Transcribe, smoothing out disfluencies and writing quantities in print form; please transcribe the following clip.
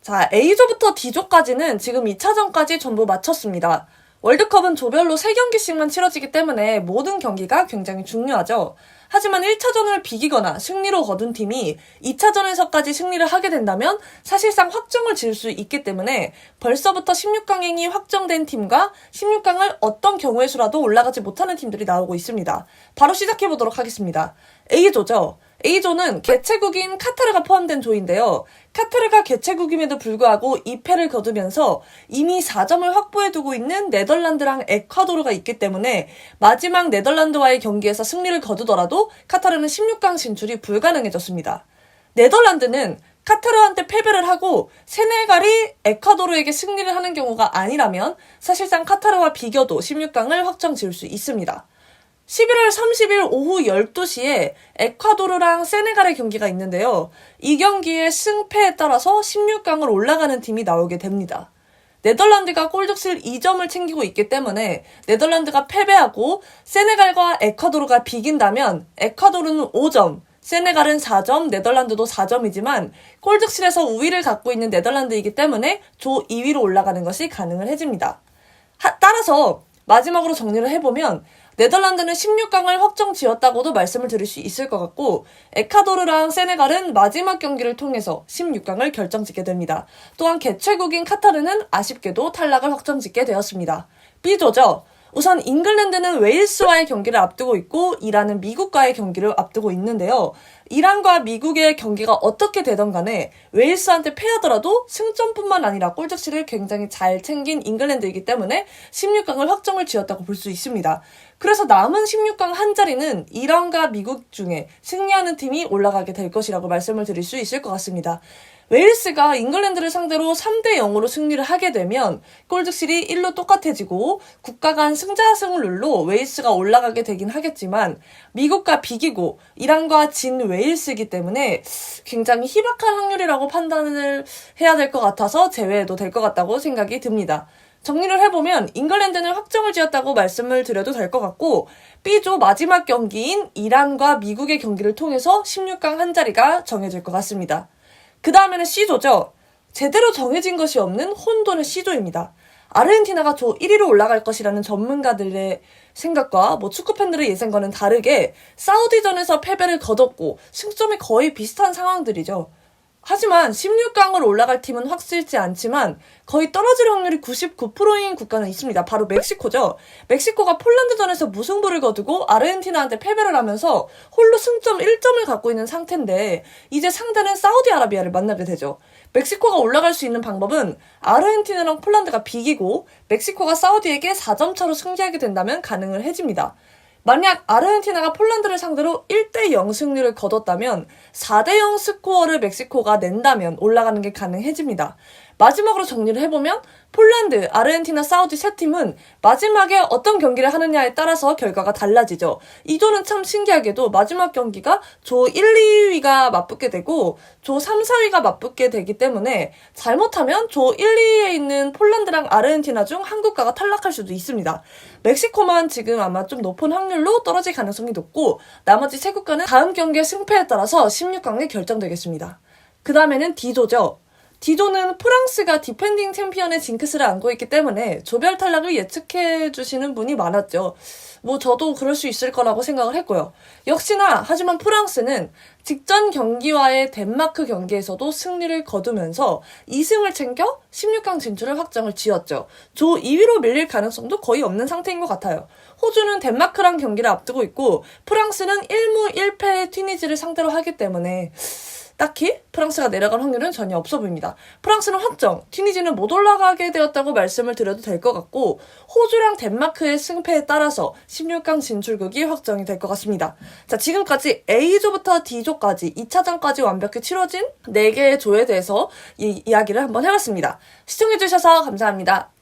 자, A조부터 D조까지는 지금 2차전까지 전부 마쳤습니다. 월드컵은 조별로 3경기씩만 치러지기 때문에 모든 경기가 굉장히 중요하죠. 하지만 1차전을 비기거나 승리로 거둔 팀이 2차전에서까지 승리를 하게 된다면 사실상 확정을 지을 수 있기 때문에 벌써부터 16강행이 확정된 팀과 16강을 어떤 경우의 수라도 올라가지 못하는 팀들이 나오고 있습니다. 바로 시작해보도록 하겠습니다. A조죠. A조는 개최국인 카타르가 포함된 조인데요. 카타르가 개최국임에도 불구하고 2패를 거두면서 이미 4점을 확보해두고 있는 네덜란드랑 에콰도르가 있기 때문에 마지막 네덜란드와의 경기에서 승리를 거두더라도 카타르는 16강 진출이 불가능해졌습니다. 네덜란드는 카타르한테 패배를 하고 세네갈이 에콰도르에게 승리를 하는 경우가 아니라면 사실상 카타르와 비겨도 16강을 확정 지을 수 있습니다. 11월 30일 오후 12시에 에콰도르랑 세네갈의 경기가 있는데요. 이 경기의 승패에 따라서 16강을 올라가는 팀이 나오게 됩니다. 네덜란드가 골득실 2점을 챙기고 있기 때문에 네덜란드가 패배하고 세네갈과 에콰도르가 비긴다면 에콰도르는 5점, 세네갈은 4점, 네덜란드도 4점이지만 골득실에서 우위를 갖고 있는 네덜란드이기 때문에 조 2위로 올라가는 것이 가능해집니다. 따라서 마지막으로 정리를 해보면 네덜란드는 16강을 확정 지었다고도 말씀을 드릴 수 있을 것 같고 에콰도르랑 세네갈은 마지막 경기를 통해서 16강을 결정짓게 됩니다. 또한 개최국인 카타르는 아쉽게도 탈락을 확정짓게 되었습니다. B조죠. 우선 잉글랜드는 웨일스와의 경기를 앞두고 있고 이란은 미국과의 경기를 앞두고 있는데요. 이란과 미국의 경기가 어떻게 되던 간에 웨일스한테 패하더라도 승점뿐만 아니라 골득실을 굉장히 잘 챙긴 잉글랜드이기 때문에 16강을 확정을 지었다고 볼 수 있습니다. 그래서 남은 16강 한 자리는 이란과 미국 중에 승리하는 팀이 올라가게 될 것이라고 말씀을 드릴 수 있을 것 같습니다. 웨일스가 잉글랜드를 상대로 3대 0으로 승리를 하게 되면 골득실이 1로 똑같아지고 국가 간 승자승 룰로 웨일스가 올라가게 되긴 하겠지만 미국과 비기고 이란과 진 웨일스이기 때문에 굉장히 희박한 확률이라고 판단을 해야 될 것 같아서 제외해도 될 것 같다고 생각이 듭니다. 정리를 해보면 잉글랜드는 확정을 지었다고 말씀을 드려도 될 것 같고 B조 마지막 경기인 이란과 미국의 경기를 통해서 16강 한 자리가 정해질 것 같습니다. 그 다음에는 C조죠. 제대로 정해진 것이 없는 혼돈의 C조입니다. 아르헨티나가 조 1위로 올라갈 것이라는 전문가들의 생각과 축구 팬들의 예상과는 다르게 사우디전에서 패배를 거뒀고 승점이 거의 비슷한 상황들이죠. 하지만 16강으로 올라갈 팀은 확실치 않지만 거의 떨어질 확률이 99%인 국가는 있습니다. 바로 멕시코죠. 멕시코가 폴란드전에서 무승부를 거두고 아르헨티나한테 패배를 하면서 홀로 승점 1점을 갖고 있는 상태인데 이제 상대는 사우디아라비아를 만나게 되죠. 멕시코가 올라갈 수 있는 방법은 아르헨티나랑 폴란드가 비기고 멕시코가 사우디에게 4점 차로 승리하게 된다면 가능해집니다. 만약 아르헨티나가 폴란드를 상대로 1대0 승리를 거뒀다면 4대0 스코어를 멕시코가 낸다면 올라가는 게 가능해집니다. 마지막으로 정리를 해보면 폴란드, 아르헨티나, 사우디 세 팀은 마지막에 어떤 경기를 하느냐에 따라서 결과가 달라지죠. 이 조는 참 신기하게도 마지막 경기가 조 1, 2위가 맞붙게 되고 조 3, 4위가 맞붙게 되기 때문에 잘못하면 조 1, 2위에 있는 폴란드랑 아르헨티나 중 한 국가가 탈락할 수도 있습니다. 멕시코만 지금 아마 좀 높은 확률로 떨어질 가능성이 높고 나머지 세 국가는 다음 경기의 승패에 따라서 16강에 결정되겠습니다. 그 다음에는 D조죠. D조는 프랑스가 디펜딩 챔피언의 징크스를 안고 있기 때문에 조별 탈락을 예측해 주시는 분이 많았죠. 저도 그럴 수 있을 거라고 생각을 했고요. 역시나 하지만 프랑스는 직전 경기와의 덴마크 경기에서도 승리를 거두면서 2승을 챙겨 16강 진출을 확정을 지었죠. 조 2위로 밀릴 가능성도 거의 없는 상태인 것 같아요. 호주는 덴마크랑 경기를 앞두고 있고 프랑스는 1무 1패의 튀니지를 상대로 하기 때문에 딱히 프랑스가 내려갈 확률은 전혀 없어 보입니다. 프랑스는 확정, 튀니지는 못 올라가게 되었다고 말씀을 드려도 될 것 같고 호주랑 덴마크의 승패에 따라서 16강 진출국이 확정이 될 것 같습니다. 자, 지금까지 A조부터 D조까지 2차전까지 완벽히 치러진 4개의 조에 대해서 이야기를 한번 해봤습니다. 시청해주셔서 감사합니다.